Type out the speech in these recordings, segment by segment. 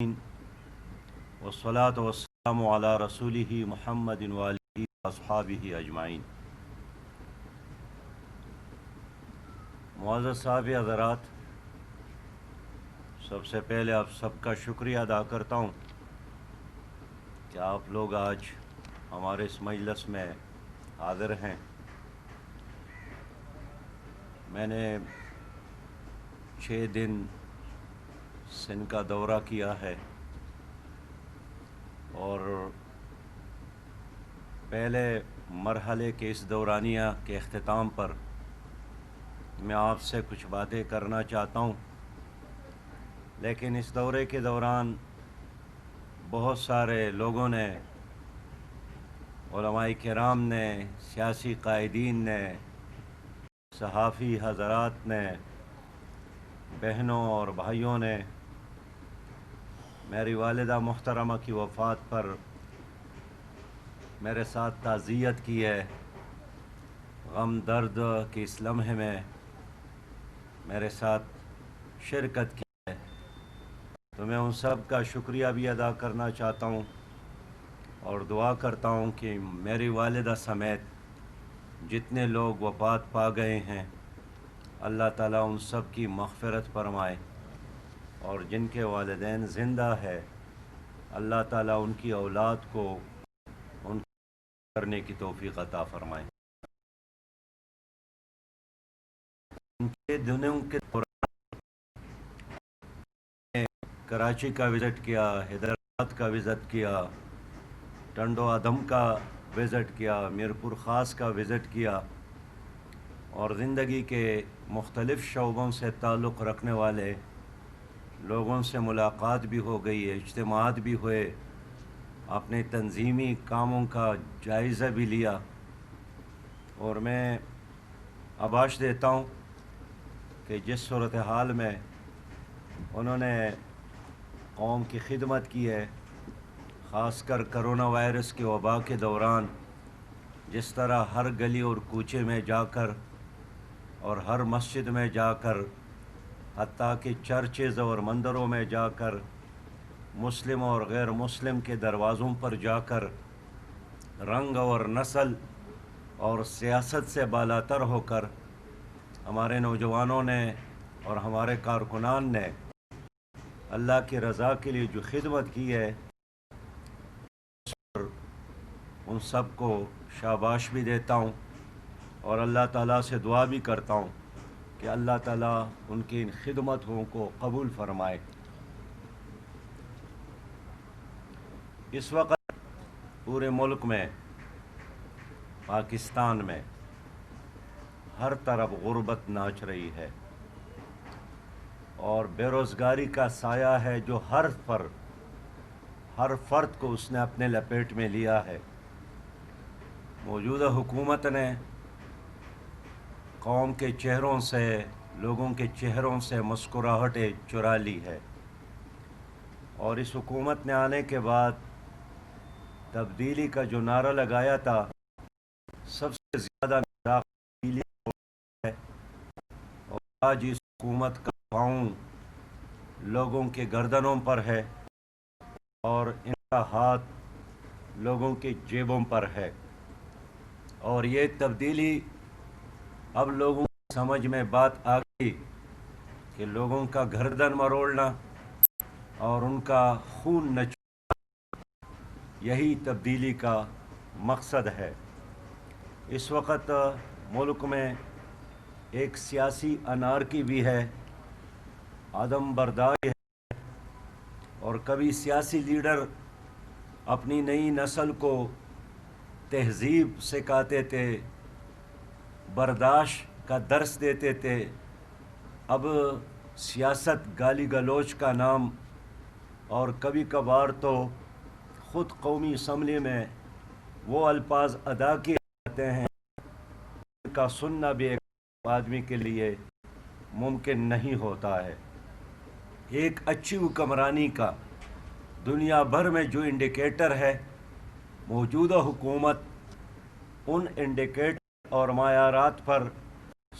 والصلاة والسلام على رسوله محمد وآله وأصحابه اجمعین۔ معزز صاحب حضرات، سب سے پہلے آپ سب کا شکریہ ادا کرتا ہوں کہ آپ لوگ آج ہمارے اس مجلس میں حاضر ہیں۔ میں نے 6 دن سندھ کا دورہ کیا ہے اور پہلے مرحلے کے اس دورانیہ کے اختتام پر میں آپ سے کچھ باتیں کرنا چاہتا ہوں، لیکن اس دورے کے دوران بہت سارے لوگوں نے، علماء کرام نے، سیاسی قائدین نے، صحافی حضرات نے، بہنوں اور بھائیوں نے میری والدہ محترمہ کی وفات پر میرے ساتھ تعزیت کی ہے، غم درد کے اس لمحے میں میرے ساتھ شرکت کی ہے، تو میں ان سب کا شکریہ بھی ادا کرنا چاہتا ہوں اور دعا کرتا ہوں کہ میری والدہ سمیت جتنے لوگ وفات پا گئے ہیں اللہ تعالیٰ ان سب کی مغفرت فرمائے، اور جن کے والدین زندہ ہے اللہ تعالیٰ ان کی اولاد کو ان کرنے کی توفیق عطا فرمائے۔ ان کے دنوں کے دوران کراچی کا وزٹ کیا، حیدرآباد کا وزٹ کیا، ٹنڈو ادم کا وزٹ کیا، میرپور خاص کا وزٹ کیا، اور زندگی کے مختلف شعبوں سے تعلق رکھنے والے لوگوں سے ملاقات بھی ہو گئی ہے، اجتماعات بھی ہوئے، اپنے تنظیمی کاموں کا جائزہ بھی لیا، اور میں آباش دیتا ہوں کہ جس صورتحال میں انہوں نے قوم کی خدمت کی ہے، خاص کر کرونا وائرس کی وبا کے دوران جس طرح ہر گلی اور کوچے میں جا کر اور ہر مسجد میں جا کر، حتیٰ کہ چرچز اور مندروں میں جا کر، مسلم اور غیر مسلم کے دروازوں پر جا کر رنگ اور نسل اور سیاست سے بالاتر ہو کر ہمارے نوجوانوں نے اور ہمارے کارکنان نے اللہ کی رضا کے لیے جو خدمت کی ہے، ان سب کو شاباش بھی دیتا ہوں اور اللہ تعالیٰ سے دعا بھی کرتا ہوں کہ اللہ تعالیٰ ان کی ان خدمتوں کو قبول فرمائے۔ اس وقت پورے ملک میں، پاکستان میں ہر طرف غربت ناچ رہی ہے اور بے روزگاری کا سایہ ہے جو ہر فرد کو اس نے اپنے لپیٹ میں لیا ہے۔ موجودہ حکومت نے قوم کے چہروں سے، لوگوں کے چہروں سے مسکراہٹیں چرا لی ہے، اور اس حکومت نے آنے کے بعد تبدیلی کا جو نعرہ لگایا تھا، سب سے زیادہ تبدیلی ہے، اور آج اس حکومت کا پاؤں لوگوں کے گردنوں پر ہے اور ان کا ہاتھ لوگوں کے جیبوں پر ہے، اور یہ تبدیلی اب لوگوں کی سمجھ میں بات آ گئی کہ لوگوں کا گردن مروڑنا اور ان کا خون نچوڑنا یہی تبدیلی کا مقصد ہے۔ اس وقت ملک میں ایک سیاسی انارکی بھی ہے، عدم برداشت ہے، اور کبھی سیاسی لیڈر اپنی نئی نسل کو تہذیب سکھاتے تھے، برداشت کا درس دیتے تھے، اب سیاست گالی گلوچ کا نام، اور کبھی کبھار تو خود قومی اسمبلی میں وہ الفاظ ادا کیے جاتے ہیں جن کا سننا بھی ایک آدمی کے لیے ممکن نہیں ہوتا ہے۔ ایک اچھی حکمرانی کا دنیا بھر میں جو انڈیکیٹر ہے، موجودہ حکومت ان انڈیکیٹر اور معیارات پر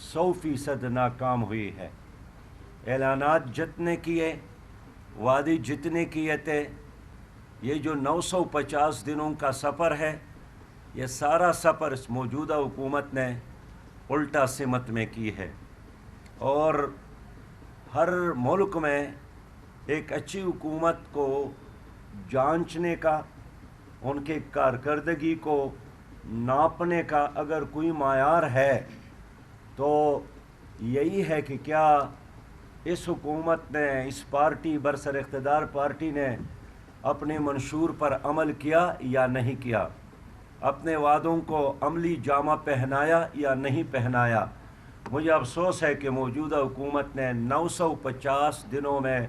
100% ناکام ہوئی ہے۔ اعلانات جتنے کیے وعدے جتنے کیے تھے، یہ جو 950 دنوں کا سفر ہے، یہ سارا سفر اس موجودہ حکومت نے الٹا سمت میں کی ہے، اور ہر ملک میں ایک اچھی حکومت کو جانچنے کا، ان کے کارکردگی کو ناپنے کا اگر کوئی معیار ہے تو یہی ہے کہ کیا اس حکومت نے، اس پارٹی، برسر اقتدار پارٹی نے اپنے منشور پر عمل کیا یا نہیں کیا، اپنے وعدوں کو عملی جامہ پہنایا یا نہیں پہنایا۔ مجھے افسوس ہے کہ موجودہ حکومت نے 950 دنوں میں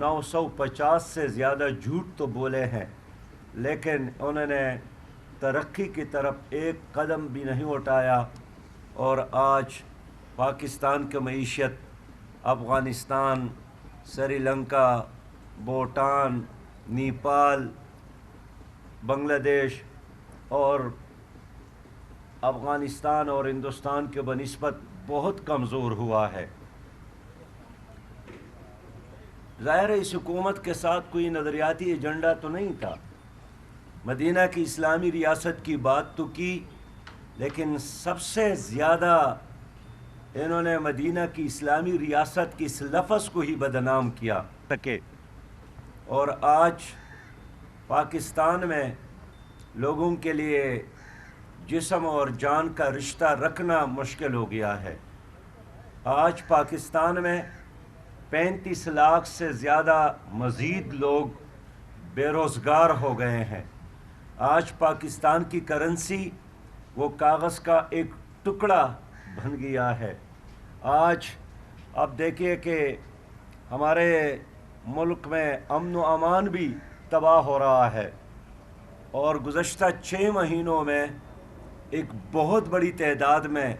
950 سے زیادہ جھوٹ تو بولے ہیں، لیکن انہوں نے ترقی کی طرف ایک قدم بھی نہیں اٹھایا، اور آج پاکستان کی معیشت افغانستان، سری لنکا، بھوٹان، نیپال، بنگلہ دیش اور افغانستان اور ہندوستان کے بنسبت بہت کمزور ہوا ہے۔ ظاہر ہے اس حکومت کے ساتھ کوئی نظریاتی ایجنڈا تو نہیں تھا، مدینہ کی اسلامی ریاست کی بات تو کی، لیکن سب سے زیادہ انہوں نے مدینہ کی اسلامی ریاست کی اس لفظ کو ہی بدنام کیا تکے، اور آج پاکستان میں لوگوں کے لیے جسم اور جان کا رشتہ رکھنا مشکل ہو گیا ہے۔ آج پاکستان میں 35 لاکھ سے زیادہ مزید لوگ بے روزگار ہو گئے ہیں۔ آج پاکستان کی کرنسی وہ کاغذ کا ایک ٹکڑا بن گیا ہے۔ آج اب دیکھیے کہ ہمارے ملک میں امن و امان بھی تباہ ہو رہا ہے، اور گزشتہ 6 مہینوں میں ایک بہت بڑی تعداد میں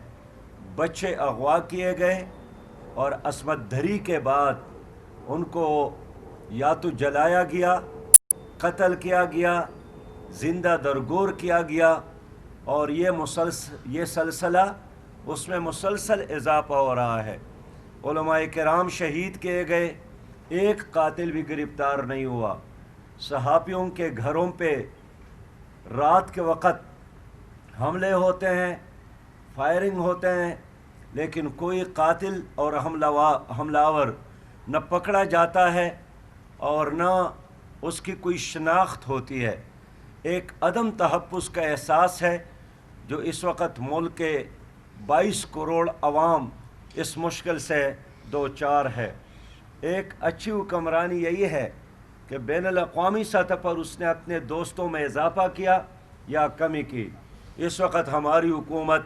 بچے اغوا کیے گئے، اور عصمت دری کے بعد ان کو یا تو جلایا گیا، قتل کیا گیا، زندہ درگور کیا گیا، اور یہ سلسلہ اس میں مسلسل اضافہ ہو رہا ہے۔ علماء کرام شہید کیے گئے، ایک قاتل بھی گرفتار نہیں ہوا۔ صحابیوں کے گھروں پہ رات کے وقت حملے ہوتے ہیں، فائرنگ ہوتے ہیں، لیکن کوئی قاتل اور حملہ نہ پکڑا جاتا ہے اور نہ اس کی کوئی شناخت ہوتی ہے۔ ایک عدم تحفظ کا احساس ہے جو اس وقت ملک کے 22 کروڑ عوام اس مشکل سے دوچار ہے۔ ایک اچھی حکمرانی یہی ہے کہ بین الاقوامی سطح پر اس نے اپنے دوستوں میں اضافہ کیا یا کمی کی۔ اس وقت ہماری حکومت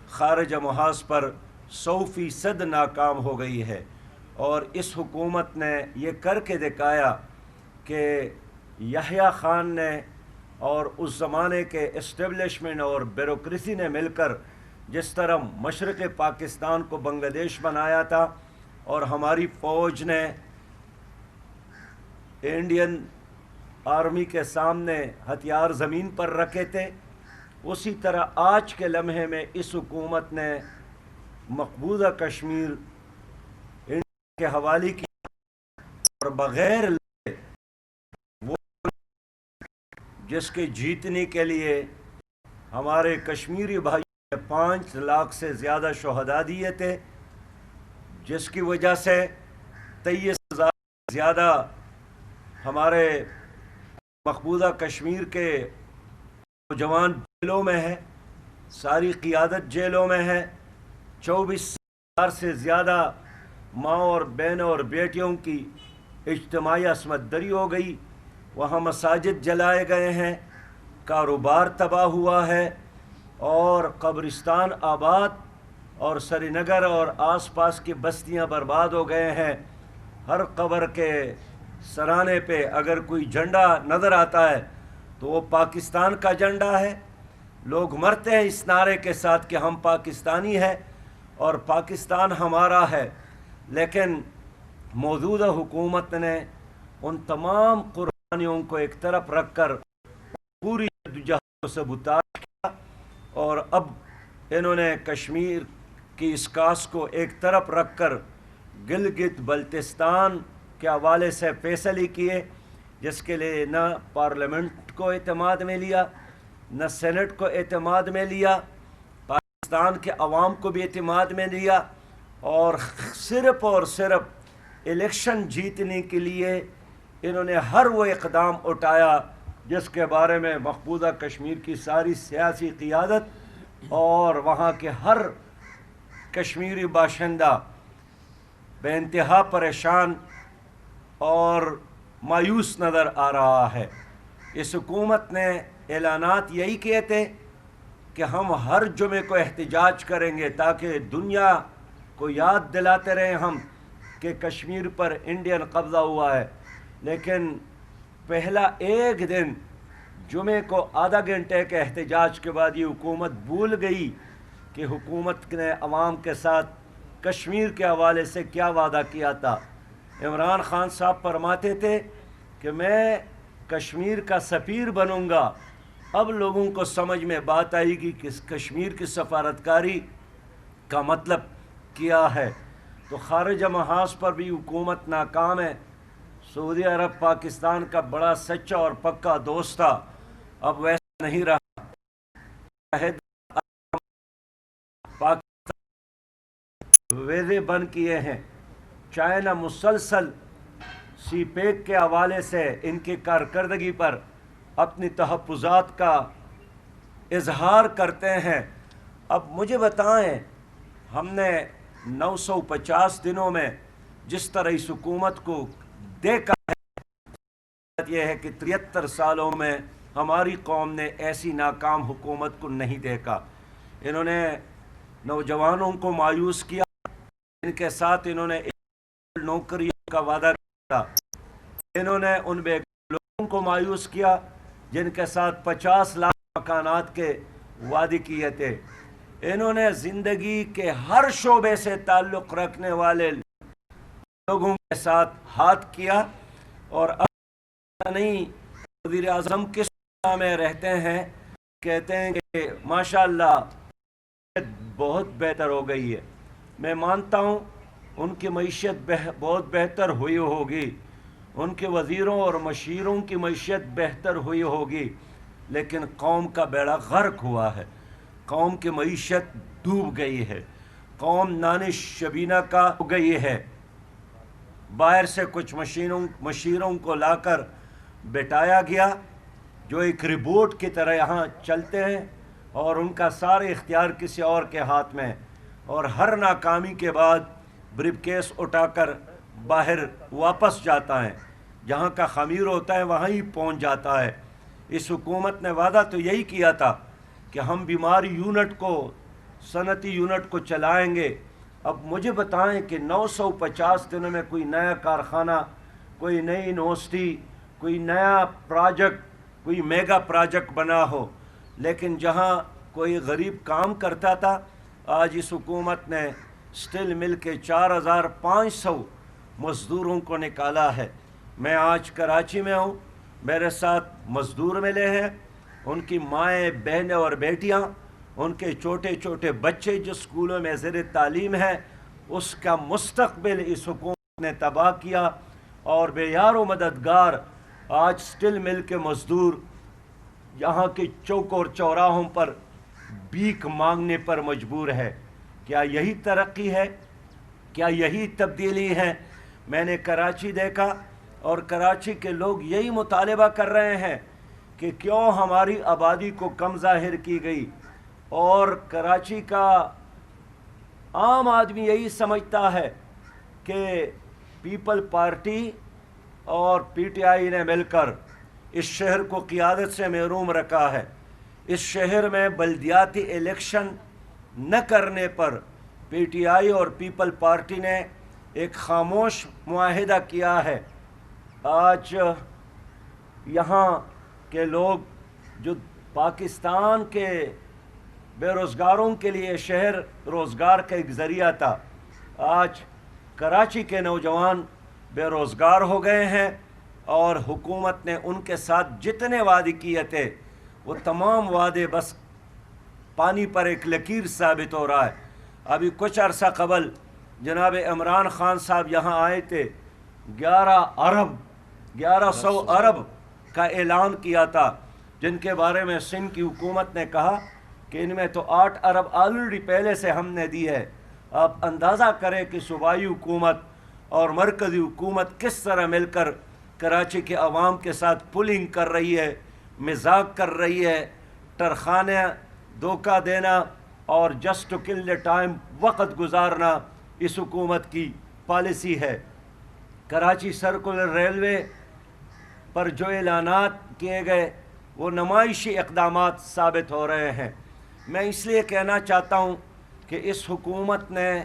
خارجہ محاذ پر 100% ناکام ہو گئی ہے، اور اس حکومت نے یہ کر کے دکھایا کہ یحییٰ خان نے اور اس زمانے کے اسٹیبلشمنٹ اور بیوروکریسی نے مل کر جس طرح مشرق پاکستان کو بنگلہ دیش بنایا تھا، اور ہماری فوج نے انڈین آرمی کے سامنے ہتھیار زمین پر رکھے تھے، اسی طرح آج کے لمحے میں اس حکومت نے مقبوضہ کشمیر انڈیا کے حوالے کی، اور بغیر وہ جس کے جیتنے کے لیے ہمارے کشمیری بھائی نے 5 لاکھ سے زیادہ شہداء دیے تھے، جس کی وجہ سے 23,000 سے زیادہ ہمارے مقبوضہ کشمیر کے نوجوان جیلوں میں ہے، ساری قیادت جیلوں میں ہے، 24,000 سے زیادہ ماں اور بہنوں اور بیٹیوں کی اجتماعی عصمت دری ہو گئی، وہاں مساجد جلائے گئے ہیں، کاروبار تباہ ہوا ہے، اور قبرستان آباد اور سری نگر اور آس پاس کی بستیاں برباد ہو گئے ہیں۔ ہر قبر کے سرانے پہ اگر کوئی جھنڈا نظر آتا ہے تو وہ پاکستان کا جھنڈا ہے۔ لوگ مرتے ہیں اس نعرے کے ساتھ کہ ہم پاکستانی ہیں اور پاکستان ہمارا ہے، لیکن موجودہ حکومت نے ان تمام قربانیوں کو ایک طرف رکھ کر پوری جدوجہد کو سبوتاژ کیا، اور اب انہوں نے کشمیر کی اس کاس کو ایک طرف رکھ کر گلگت بلتستان کے حوالے سے فیصلے کیے جس کے لیے نہ پارلیمنٹ کو اعتماد میں لیا، نہ سینٹ کو اعتماد میں لیا، پاکستان کے عوام کو بھی اعتماد میں لیا، اور صرف الیکشن جیتنے کے لیے انہوں نے ہر وہ اقدام اٹھایا جس کے بارے میں مقبوضہ کشمیر کی ساری سیاسی قیادت اور وہاں کے ہر کشمیری باشندہ بے انتہا پریشان اور مایوس نظر آ رہا ہے۔ اس حکومت نے اعلانات یہی کیے تھے کہ ہم ہر جمعے کو احتجاج کریں گے تاکہ دنیا کو یاد دلاتے رہیں ہم کہ کشمیر پر انڈین قبضہ ہوا ہے، لیکن پہلا ایک دن جمعے کو آدھا گھنٹے کے احتجاج کے بعد یہ حکومت بھول گئی کہ حکومت نے عوام کے ساتھ کشمیر کے حوالے سے کیا وعدہ کیا تھا۔ عمران خان صاحب فرماتے تھے کہ میں کشمیر کا سفیر بنوں گا۔ اب لوگوں کو سمجھ میں بات آئے گی کہ کشمیر کی سفارتکاری کا مطلب کیا ہے۔ تو خارجہ محاذ پر بھی حکومت ناکام ہے۔ سعودی عرب پاکستان کا بڑا سچا اور پکا دوست تھا، اب ویسا نہیں رہا۔ پاکستان ویزے بند کیے ہیں۔ چائنا مسلسل سی پیک کے حوالے سے ان کی کارکردگی پر اپنی تحفظات کا اظہار کرتے ہیں۔ اب مجھے بتائیں، ہم نے 950 دنوں میں جس طرح اس حکومت کو دیکھا ہے، یہ ہے کہ 73 سالوں میں ہماری قوم نے ایسی ناکام حکومت کو نہیں دیکھا۔ انہوں نے نوجوانوں کو مایوس کیا، ان کے ساتھ انہوں نے نوکریوں کا وعدہ کیا، انہوں نے ان بے لوگوں کو مایوس کیا جن کے ساتھ 50 لاکھ مکانات کے وعدے کیے تھے، انہوں نے زندگی کے ہر شعبے سے تعلق رکھنے والے لوگوں کے ساتھ ہاتھ کیا، اور اب نہیں وزیر اعظم کس میں رہتے ہیں، کہتے ہیں کہ ماشاءاللہ بہت بہتر ہو گئی ہے۔ میں مانتا ہوں ان کی معیشت بہت بہتر ہوئی ہوگی، ان کے وزیروں اور مشیروں کی معیشت بہتر ہوئی ہوگی، لیکن قوم کا بیڑا غرق ہوا ہے، قوم کی معیشت ڈوب گئی ہے، قوم نان شبینہ کا ہو گئی ہے۔ باہر سے کچھ مشیروں کو لا کر بٹھایا گیا جو ایک ریبوٹ کی طرح یہاں چلتے ہیں، اور ان کا سارے اختیار کسی اور کے ہاتھ میں، اور ہر ناکامی کے بعد بریف کیس اٹھا کر باہر واپس جاتا ہے، جہاں کا خمیر ہوتا ہے وہاں ہی پہنچ جاتا ہے۔ اس حکومت نے وعدہ تو یہی کیا تھا کہ ہم بیماری یونٹ کو، صنعتی یونٹ کو چلائیں گے۔ اب مجھے بتائیں کہ 950 دنوں میں کوئی نیا کارخانہ، کوئی نئی یونیورسٹی، کوئی نیا پروجیکٹ، کوئی میگا پروجیکٹ بنا ہو، لیکن جہاں کوئی غریب کام کرتا تھا، آج اس حکومت نے سٹیل مل کے 4500 مزدوروں کو نکالا ہے۔ میں آج کراچی میں ہوں، میرے ساتھ مزدور ملے ہیں، ان کی مائیں، بہنیں اور بیٹیاں، ان کے چھوٹے چھوٹے بچے جو اسکولوں میں زیر تعلیم ہیں، اس کا مستقبل اس حکومت نے تباہ کیا، اور بے یار و مددگار آج سٹیل مل کے مزدور یہاں کے چوک اور چوراہوں پر بھیک مانگنے پر مجبور ہے۔ کیا یہی ترقی ہے؟ کیا یہی تبدیلی ہے؟ میں نے کراچی دیکھا، اور کراچی کے لوگ یہی مطالبہ کر رہے ہیں کہ کیوں ہماری آبادی کو کم ظاہر کی گئی، اور کراچی کا عام آدمی یہی سمجھتا ہے کہ پیپل پارٹی اور پی ٹی آئی نے مل کر اس شہر کو قیادت سے محروم رکھا ہے۔ اس شہر میں بلدیاتی الیکشن نہ کرنے پر پی ٹی آئی اور پیپل پارٹی نے ایک خاموش معاہدہ کیا ہے۔ آج یہاں کے لوگ جو پاکستان کے بے روزگاروں کے لیے شہر روزگار کا ایک ذریعہ تھا، آج کراچی کے نوجوان بے روزگار ہو گئے ہیں، اور حکومت نے ان کے ساتھ جتنے وعدے کیے تھے وہ تمام وعدے بس پانی پر ایک لکیر ثابت ہو رہا ہے۔ ابھی کچھ عرصہ قبل جناب عمران خان صاحب یہاں آئے تھے، 1100 ارب کا اعلان کیا تھا، جن کے بارے میں سندھ کی حکومت نے کہا کہ ان میں تو 8 ارب آلریڈی پہلے سے ہم نے دی ہے۔ آپ اندازہ کریں کہ صوبائی حکومت اور مرکزی حکومت کس طرح مل کر کراچی کے عوام کے ساتھ پولنگ کر رہی ہے، مذاق کر رہی ہے، ٹرخانے دھوکہ دینا اور just to kill the time وقت گزارنا اس حکومت کی پالیسی ہے۔ کراچی سرکولر ریلوے پر جو اعلانات کیے گئے وہ نمائشی اقدامات ثابت ہو رہے ہیں۔ میں اس لیے کہنا چاہتا ہوں کہ اس حکومت نے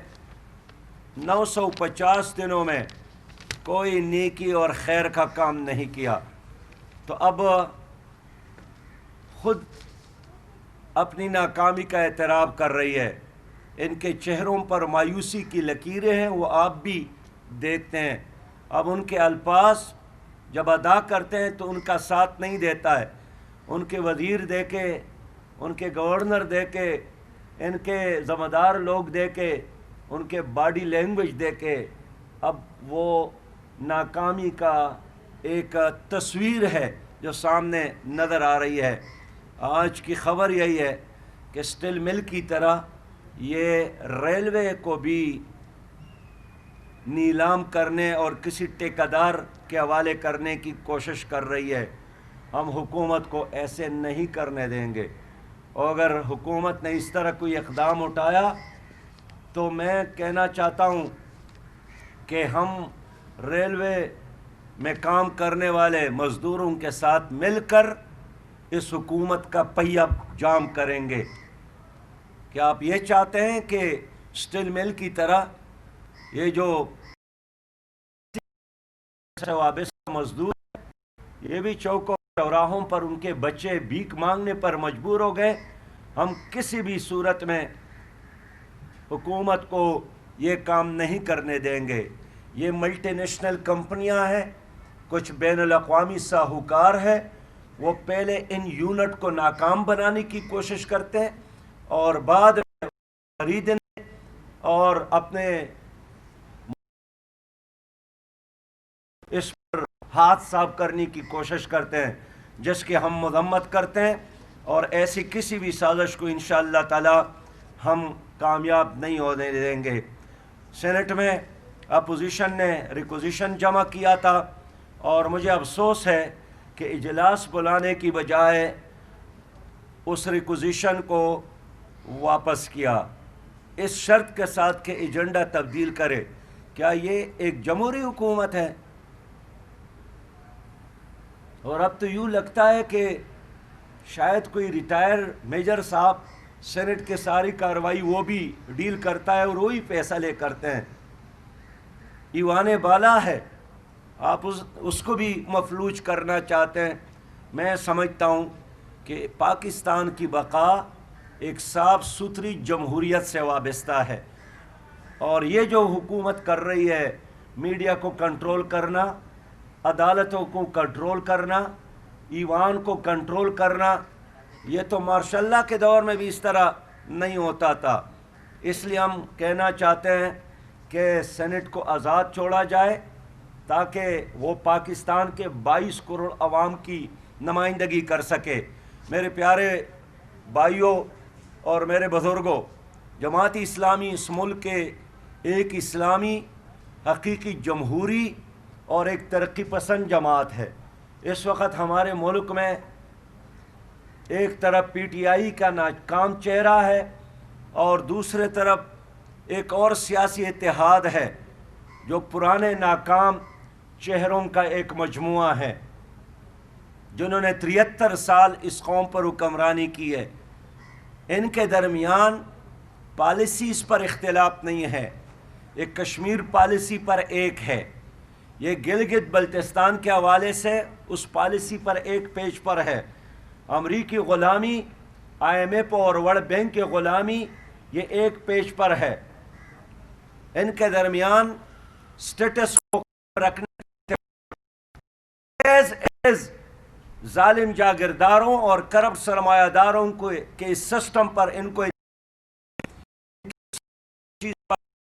950 دنوں میں کوئی نیکی اور خیر کا کام نہیں کیا، تو اب خود اپنی ناکامی کا اعتراف کر رہی ہے۔ ان کے چہروں پر مایوسی کی لکیریں ہیں، وہ آپ بھی دیکھتے ہیں۔ اب ان کے الفاظ جب ادا کرتے ہیں تو ان کا ساتھ نہیں دیتا ہے۔ ان کے وزیر دیکھے، ان کے گورنر دیکھے، ان کے ذمہ دار لوگ دیکھے، ان کے باڈی لینگویج دیکھے، اب وہ ناکامی کا ایک تصویر ہے جو سامنے نظر آ رہی ہے۔ آج کی خبر یہی ہے کہ اسٹیل مل کی طرح یہ ریلوے کو بھی نیلام کرنے اور کسی ٹھیکیدار کے حوالے کرنے کی کوشش کر رہی ہے۔ ہم حکومت کو ایسے نہیں کرنے دیں گے، اور اگر حکومت نے اس طرح کوئی اقدام اٹھایا تو میں کہنا چاہتا ہوں کہ ہم ریلوے میں کام کرنے والے مزدوروں کے ساتھ مل کر اس حکومت کا پہیہ جام کریں گے۔ کیا آپ یہ چاہتے ہیں کہ اسٹیل مل کی طرح یہ جو وابستہ مزدور یہ بھی چوکوں چوراہوں پر ان کے بچے بھیک مانگنے پر مجبور ہو گئے؟ ہم کسی بھی صورت میں حکومت کو یہ کام نہیں کرنے دیں گے۔ یہ ملٹی نیشنل کمپنیاں ہیں، کچھ بین الاقوامی ساہوکار ہیں، وہ پہلے ان یونٹ کو ناکام بنانے کی کوشش کرتے ہیں اور بعد میں خریدنے اور اپنے اس پر ہاتھ صاف کرنے کی کوشش کرتے ہیں، جس کی ہم مذمت کرتے ہیں، اور ایسی کسی بھی سازش کو انشاءاللہ تعالی ہم کامیاب نہیں ہونے دیں گے۔ سینٹ میں اپوزیشن نے ریکوزیشن جمع کیا تھا اور مجھے افسوس ہے کہ اجلاس بلانے کی بجائے اس ریکوزیشن کو واپس کیا، اس شرط کے ساتھ کہ ایجنڈا تبدیل کرے۔ کیا یہ ایک جمہوری حکومت ہے؟ اور اب تو یوں لگتا ہے کہ شاید کوئی ریٹائر میجر صاحب سینٹ کے ساری کارروائی وہ بھی ڈیل کرتا ہے اور وہی فیصلے کرتے ہیں۔ ایوان بالا ہے، آپ اس کو بھی مفلوج کرنا چاہتے ہیں۔ میں سمجھتا ہوں کہ پاکستان کی بقا ایک صاف ستھری جمہوریت سے وابستہ ہے، اور یہ جو حکومت کر رہی ہے، میڈیا کو کنٹرول کرنا، عدالتوں کو کنٹرول کرنا، ایوان کو کنٹرول کرنا، یہ تو ماشاء اللہ کے دور میں بھی اس طرح نہیں ہوتا تھا۔ اس لیے ہم کہنا چاہتے ہیں کہ سینٹ کو آزاد چھوڑا جائے تاکہ وہ پاکستان کے 22 کروڑ عوام کی نمائندگی کر سکے۔ میرے پیارے بھائیوں اور میرے بزرگوں، جماعت اسلامی اس ملک کے ایک اسلامی حقیقی جمہوری اور ایک ترقی پسند جماعت ہے۔ اس وقت ہمارے ملک میں ایک طرف پی ٹی آئی کا ناکام چہرہ ہے اور دوسرے طرف ایک اور سیاسی اتحاد ہے جو پرانے ناکام چہروں کا ایک مجموعہ ہے، جنہوں نے 73 سال اس قوم پر حکمرانی کی ہے۔ ان کے درمیان پالیسیز پر اختلاف نہیں ہے، ایک کشمیر پالیسی پر ایک ہے، یہ گلگت بلتستان کے حوالے سے اس پالیسی پر ایک پیج پر ہے۔ امریکی غلامی، آئی ایم ایف اور ورلڈ بینک کی غلامی، یہ ایک پیج پر ہے۔ ان کے درمیان سٹیٹس کو رکھنے ایز ظالم جاگیرداروں اور کرپٹ سرمایہ داروں کے اس سسٹم پر ان کو چیز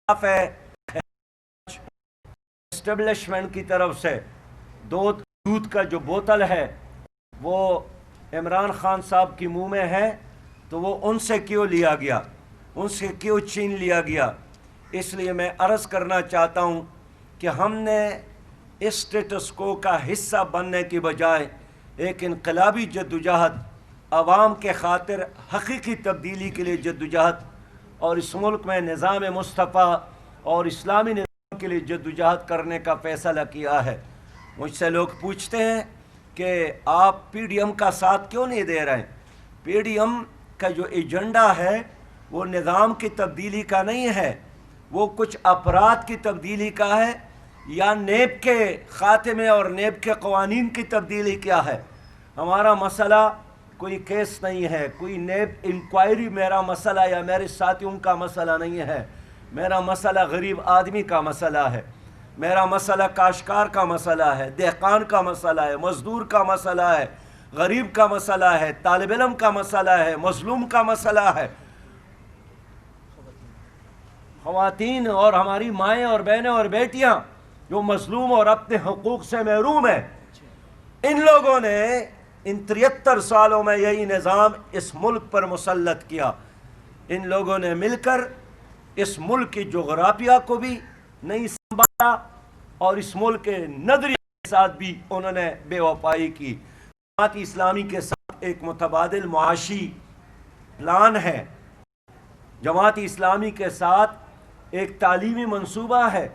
ہے اسٹیبلشمنٹ کی طرف سے دودھ کا جو بوتل ہے وہ عمران خان صاحب کی منہ میں ہے، تو وہ ان سے کیوں لیا گیا، ان سے کیوں چھین لیا گیا؟ اس لیے میں عرض کرنا چاہتا ہوں کہ ہم نے اس اسٹیٹس کو کا حصہ بننے کی بجائے ایک انقلابی جدوجہد، عوام کے خاطر حقیقی تبدیلی کے لیے جدوجہد، اور اس ملک میں نظام مصطفیٰ اور اسلامی نظام کے لیے جدوجہد کرنے کا فیصلہ کیا ہے۔ مجھ سے لوگ پوچھتے ہیں کہ آپ پی ڈی ایم کا ساتھ کیوں نہیں دے رہے ہیں؟ پی ڈی ایم کا جو ایجنڈا ہے وہ نظام کی تبدیلی کا نہیں ہے، وہ کچھ افراد کی تبدیلی کا ہے، یا نیب کے خاتمے اور نیب کے قوانین کی تبدیلی کیا ہے۔ ہمارا مسئلہ کوئی کیس نہیں ہے، کوئی نیب انکوائری میرا مسئلہ یا میرے ساتھیوں کا مسئلہ نہیں ہے۔ میرا مسئلہ غریب آدمی کا مسئلہ ہے، میرا مسئلہ کاشتکار کا مسئلہ ہے، دہقان کا مسئلہ ہے، مزدور کا مسئلہ ہے، غریب کا مسئلہ ہے، طالب علم کا مسئلہ ہے، مظلوم کا مسئلہ ہے، خواتین اور ہماری مائیں اور بہنیں اور بیٹیاں جو مظلوم اور اپنے حقوق سے محروم ہیں۔ ان لوگوں نے ان 73 سالوں میں یہی نظام اس ملک پر مسلط کیا۔ ان لوگوں نے مل کر اس ملک کی جغرافیہ کو بھی نہیں سنبھالا اور اس ملک کے نظریے کے ساتھ بھی انہوں نے بے وفائی کی۔ جماعت اسلامی کے ساتھ ایک متبادل معاشی پلان ہے، جماعت اسلامی کے ساتھ ایک تعلیمی منصوبہ ہے،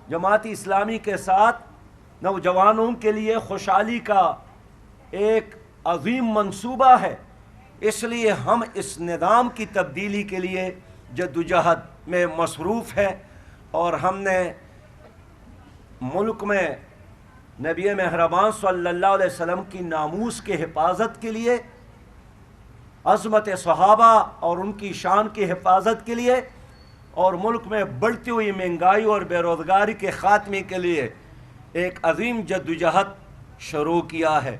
جماعت اسلامی کے ساتھ نوجوانوں کے لیے خوشحالی کا ایک عظیم منصوبہ ہے۔ اس لیے ہم اس نظام کی تبدیلی کے لیے جدوجہد میں مصروف ہے، اور ہم نے ملک میں نبی مہربان صلی اللہ علیہ وسلم کی ناموس کے حفاظت کے لیے، عظمت صحابہ اور ان کی شان کی حفاظت کے لیے، اور ملک میں بڑھتی ہوئی مہنگائی اور بے روزگاری کے خاتمے کے لیے ایک عظیم جدوجہد شروع کیا ہے۔